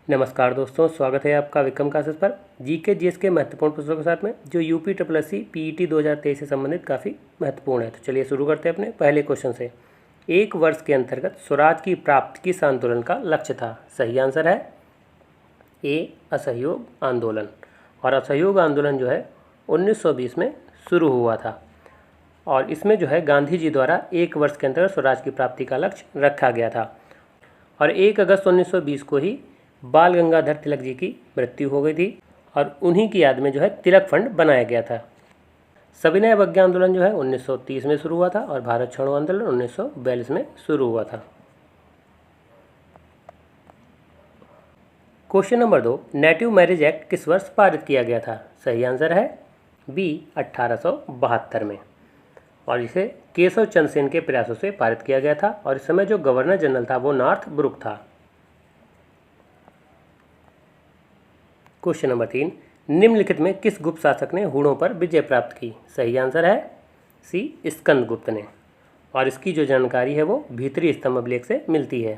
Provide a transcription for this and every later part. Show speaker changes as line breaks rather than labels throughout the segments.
नमस्कार दोस्तों, स्वागत है आपका विक्रम क्लासेस पर। जीके जीएस के महत्वपूर्ण प्रश्नों के साथ में जो UP triple S C PET 2023 से संबंधित काफ़ी महत्वपूर्ण है। तो चलिए शुरू करते हैं अपने पहले क्वेश्चन से। एक वर्ष के अंतर्गत स्वराज की प्राप्ति किस आंदोलन का लक्ष्य था? सही आंसर है ए, असहयोग आंदोलन। और असहयोग आंदोलन जो है 1920 में शुरू हुआ था और इसमें जो है गांधी जी द्वारा एक वर्ष के अंतर्गत स्वराज की प्राप्ति का लक्ष्य रखा गया था। और 1 अगस्त 1920 को ही बाल गंगाधर तिलक जी की मृत्यु हो गई थी और उन्हीं की याद में जो है तिलक फंड बनाया गया था। सविनय अवज्ञा आंदोलन जो है 1930 में शुरू हुआ था और भारत छोड़ो आंदोलन 1942 में शुरू हुआ था। Question number 2, native marriage act किस वर्ष पारित किया गया था? सही आंसर है बी, 1872 में। और इसे केशव चंद्र सेन के प्रयासों से पारित किया गया था और इस समय जो गवर्नर जनरल था वो नॉर्थ ब्रुक था। क्वेश्चन नंबर 3, निम्नलिखित में किस गुप्त शासक ने हूणों पर विजय प्राप्त की? सही आंसर है सी, स्कंदगुप्त ने। और इसकी जो जानकारी है वो भीतरी स्तंभ अभिलेख से मिलती है।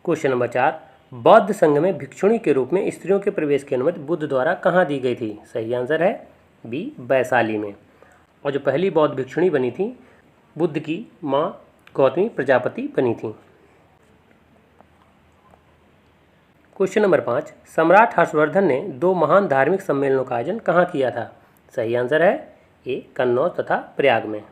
क्वेश्चन नंबर 4, बौद्ध संघ में भिक्षुणी के रूप में स्त्रियों के प्रवेश की अनुमति बुद्ध द्वारा कहाँ दी गई थी? सही आंसर है बी, वैशाली में। और जो पहली बौद्ध भिक्षुणी बनी थी बुद्ध की माँ गौतमी प्रजापति बनी थी। क्वेश्चन नंबर 5, सम्राट हर्षवर्धन ने 2 महान धार्मिक सम्मेलनों का आयोजन कहाँ किया था? सही आंसर है ए, कन्नौज तथा प्रयाग में।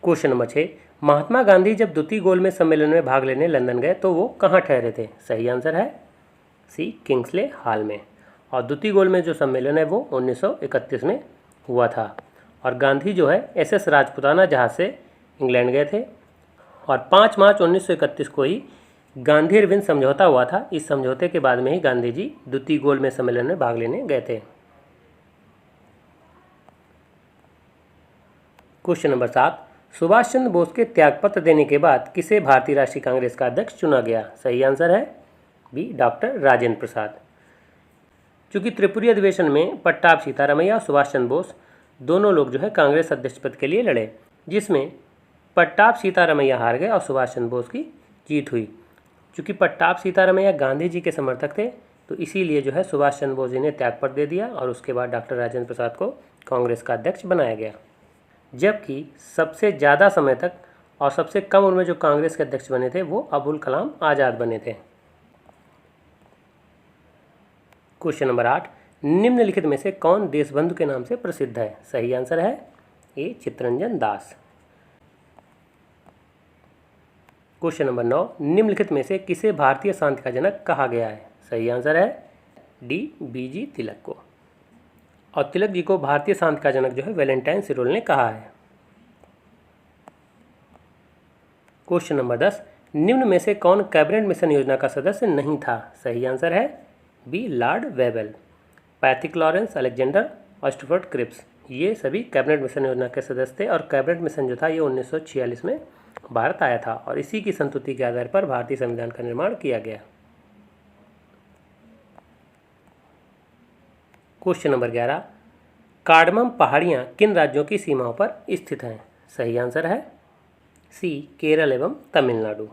क्वेश्चन नंबर 6, महात्मा गांधी जब द्वितीय गोलमेज सम्मेलन में भाग लेने लंदन गए तो वो कहाँ ठहरे थे? सही आंसर है सी, किंग्सले हॉल में। और द्वितीय गोलमेज जो सम्मेलन है वो 1931 में हुआ था और गांधी जो है एसएस राजपुताना जहाज से इंग्लैंड गए थे और 5 मार्च 1931 को ही गांधी अरविंद समझौता हुआ था। इस समझौते के बाद में ही गांधी जी द्वितीय गोलमेज सम्मेलन में भाग लेने गए थे। क्वेश्चन नंबर 7, सुभाष चंद्र बोस के त्यागपत्र देने के बाद किसे भारतीय राष्ट्रीय कांग्रेस का अध्यक्ष चुना गया? सही आंसर है बी, डॉक्टर राजेंद्र प्रसाद। चूंकि त्रिपुरी अधिवेशन में पट्टाभ सीतारामैया और सुभाष चंद्र बोस दोनों लोग जो है कांग्रेस अध्यक्ष पद के लिए लड़े, जिसमें पट्टाभ सीतारामैया हार गए और सुभाष चंद्र बोस की जीत हुई। चूँकि पट्टाभ सीतारामैया गांधी जी के समर्थक थे तो इसीलिए जो है सुभाष चंद्र बोस जी ने त्यागपत्र दे दिया और उसके बाद डॉक्टर राजेंद्र प्रसाद को कांग्रेस का अध्यक्ष बनाया गया। जबकि सबसे ज़्यादा समय तक और सबसे कम उम्र में जो कांग्रेस के अध्यक्ष बने थे वो अबुल कलाम आज़ाद बने थे। क्वेश्चन नंबर 8, निम्नलिखित में से कौन देशबंधु के नाम से प्रसिद्ध है? सही आंसर है ए, चित्तरंजन दास। क्वेश्चन नंबर 9, निम्नलिखित में से किसे भारतीय शांति का जनक कहा गया है? सही आंसर है डी, बीजी तिलक को। और तिलक जी को भारतीय शांति का जनक जो है वैलेंटाइन सिरोल ने कहा है। क्वेश्चन नंबर 10, निम्न में से कौन कैबिनेट मिशन योजना का सदस्य नहीं था? सही आंसर है B, Lord Wavell. Pethick Lawrence, Alexander और स्टुअर्ट क्रिप्स ये सभी कैबिनेट मिशन योजना के सदस्य थे और कैबिनेट मिशन जो था ये 1946 में भारत आया था और इसी की संस्तुति के आधार पर भारतीय संविधान का निर्माण किया गया। क्वेश्चन नंबर 11, कार्डमम पहाड़ियाँ किन राज्यों की सीमाओं पर स्थित हैं? सही आंसर है सी, केरल एवं तमिलनाडु।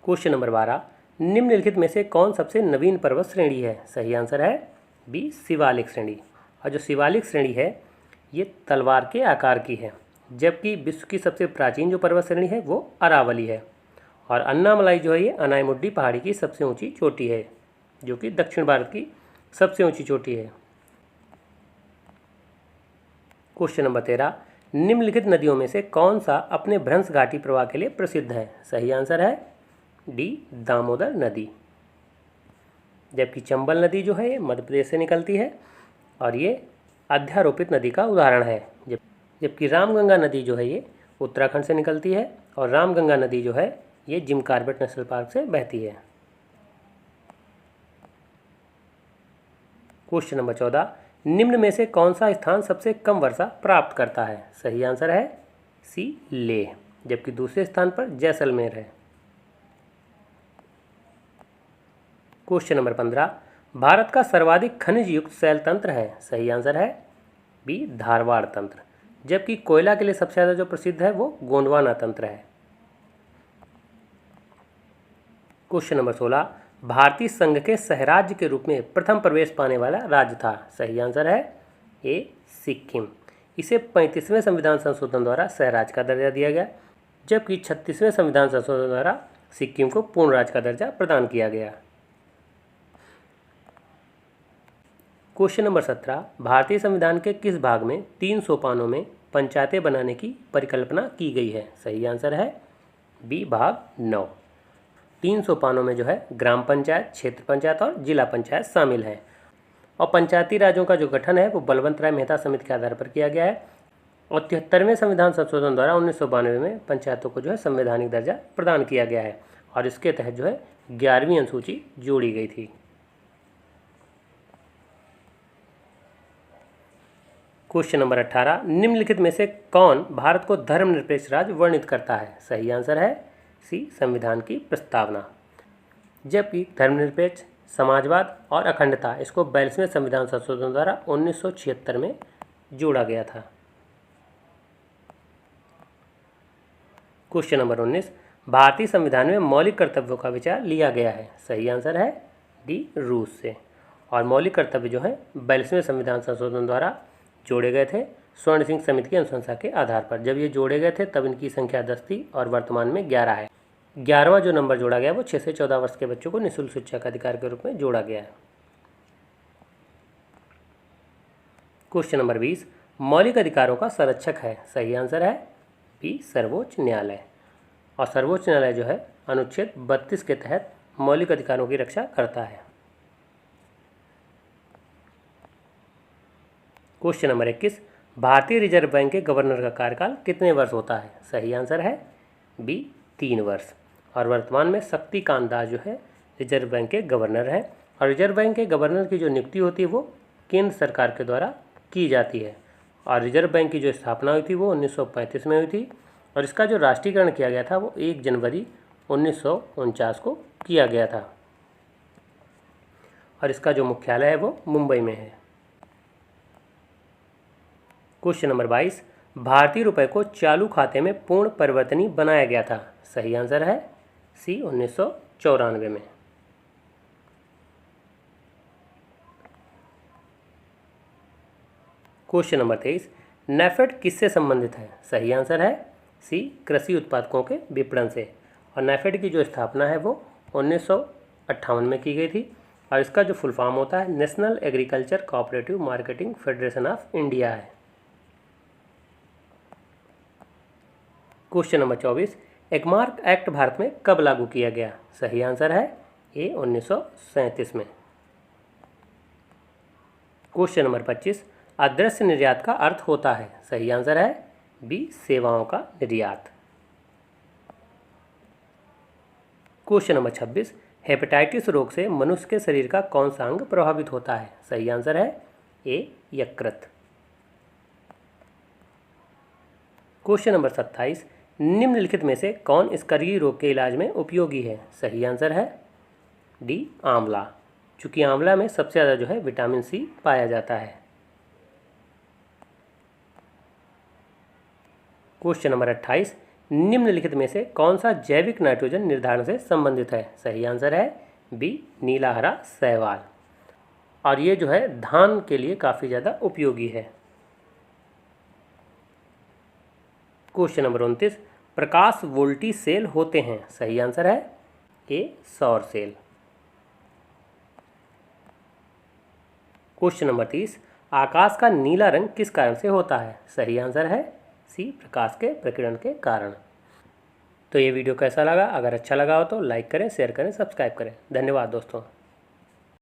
क्वेश्चन नंबर 12, निम्नलिखित में से कौन सबसे नवीन पर्वत श्रेणी है? सही आंसर है बी, शिवालिक श्रेणी। और जो शिवालिक श्रेणी है ये तलवार के आकार की है, जबकि विश्व की सबसे प्राचीन जो पर्वत श्रेणी है वो अरावली है। और अन्नामलाई जो है ये अनायमुड्डी पहाड़ी की सबसे ऊंची चोटी है जो कि दक्षिण भारत की सबसे ऊंची चोटी है। क्वेश्चन नंबर 13, निम्नलिखित नदियों में से कौन सा अपने भ्रंश घाटी प्रवाह के लिए प्रसिद्ध है? सही आंसर है डी, दामोदर नदी। जबकि चंबल नदी जो है ये मध्य प्रदेश से निकलती है और ये अध्यारोपित नदी का उदाहरण है। जबकि रामगंगा नदी जो है ये उत्तराखंड से निकलती है और रामगंगा नदी जो है ये जिम कॉर्बेट नेशनल पार्क से बहती है। क्वेश्चन नंबर 14, निम्न में से कौन सा स्थान सबसे कम वर्षा प्राप्त करता है? सही आंसर है सी, लेह। जबकि दूसरे स्थान पर जैसलमेर है। क्वेश्चन नंबर 15, भारत का सर्वाधिक खनिज युक्त शैल तंत्र है? सही आंसर है बी धारवाड़ तंत्र। जबकि कोयला के लिए सबसे ज़्यादा जो प्रसिद्ध है वो गोंडवाना तंत्र है। क्वेश्चन नंबर 16, भारतीय संघ के सहराज्य के रूप में प्रथम प्रवेश पाने वाला राज्य था। सही आंसर है ए सिक्किम। इसे 35वें संविधान संशोधन द्वारा सहराज्य का दर्जा दिया गया, जबकि 36वें संविधान संशोधन द्वारा सिक्किम को पूर्ण राज्य का दर्जा प्रदान किया गया। क्वेश्चन नंबर 17, भारतीय संविधान के किस भाग में 3 सोपानों में पंचायतें बनाने की परिकल्पना की गई है। सही आंसर है बी भाग 9। 3 सोपानों में जो है ग्राम पंचायत, क्षेत्र पंचायत और जिला पंचायत शामिल है। और पंचायती राज्यों का जो गठन है वो बलवंत राय मेहता समिति के आधार पर किया गया है। और 73वें संविधान संशोधन द्वारा 1992 में पंचायतों को जो है संवैधानिक दर्जा प्रदान किया गया है और इसके तहत जो है 11वीं अनुसूची जोड़ी गई थी। क्वेश्चन नंबर 18, निम्नलिखित में से कौन भारत को धर्मनिरपेक्ष राज्य वर्णित करता है। सही आंसर है सी संविधान की प्रस्तावना। जबकि धर्मनिरपेक्ष, समाजवाद और अखंडता इसको 42वें संविधान संशोधन द्वारा 1976 में जोड़ा गया था। क्वेश्चन नंबर 19, भारतीय संविधान में मौलिक कर्तव्यों का विचार लिया गया है। सही आंसर है डी रूस से। और मौलिक कर्तव्य जो है 42वें संविधान संशोधन द्वारा जोड़े गए थे स्वर्ण सिंह समिति की अनुशंसा के आधार पर। जब ये जोड़े गए थे तब इनकी संख्या 10 थी और वर्तमान में 11 है। 11वां जो नंबर जोड़ा गया वो 6 से 14 वर्ष के बच्चों को निःशुल्क शिक्षा का अधिकार के रूप में जोड़ा गया है। क्वेश्चन नंबर 20, मौलिक अधिकारों का संरक्षक है। सही आंसर है बी सर्वोच्च न्यायालय। और सर्वोच्च न्यायालय जो है अनुच्छेद 32 के तहत मौलिक अधिकारों की रक्षा करता है। क्वेश्चन नंबर 21, भारतीय रिजर्व बैंक के गवर्नर का कार्यकाल कितने वर्ष होता है। सही आंसर है बी 3 वर्ष। और वर्तमान में शक्तिकांत दास जो है रिजर्व बैंक के गवर्नर हैं। और रिजर्व बैंक के गवर्नर की जो नियुक्ति होती है वो केंद्र सरकार के द्वारा की जाती है। और रिजर्व बैंक की जो स्थापना हुई थी वो 1935 में हुई थी और इसका जो राष्ट्रीयकरण किया गया था वो 1 जनवरी 1949 को किया गया था। और इसका जो मुख्यालय है वो मुंबई में है। क्वेश्चन नंबर 22, भारतीय रुपए को चालू खाते में पूर्ण परिवर्तनीय बनाया गया था। सही आंसर है सी 1994 में। क्वेश्चन नंबर 23, नेफेड किससे संबंधित है। सही आंसर है सी कृषि उत्पादकों के विपणन से। और नेफेड की जो स्थापना है वो 1958 में की गई थी और इसका जो फुल फॉर्म होता है national agriculture cooperative marketing federation of India है। Question number 24, Agmark act Bharat में कब लागू किया गया। सही आंसर है ए 1937 में। क्वेश्चन नंबर 25, अदृश्य निर्यात का अर्थ होता है। सही आंसर है बी सेवाओं का निर्यात। क्वेश्चन नंबर 26, हेपेटाइटिस रोग से मनुष्य के शरीर का कौन सा अंग प्रभावित होता है। सही आंसर है ए यकृत। क्वेश्चन नंबर 27, निम्नलिखित में से कौन स्कर्वी रोग के इलाज में उपयोगी है। सही आंसर है डी आंवला, चूँकि आंवला में सबसे ज़्यादा जो है विटामिन सी पाया जाता है। क्वेश्चन नंबर 28, निम्नलिखित में से कौन सा जैविक नाइट्रोजन निर्धारण से संबंधित है। सही आंसर है बी नीला हरा शैवाल। और ये जो है धान के लिए काफ़ी ज़्यादा उपयोगी है। क्वेश्चन नंबर 29, प्रकाश वोल्टी सेल होते हैं। सही आंसर है ए सौर सेल। क्वेश्चन नंबर 30, आकाश का नीला रंग किस कारण से होता है। सही आंसर है सी प्रकाश के प्रकीर्णन के कारण। तो ये वीडियो कैसा लगा, अगर अच्छा लगा हो तो लाइक करें, शेयर करें, सब्सक्राइब करें। धन्यवाद दोस्तों।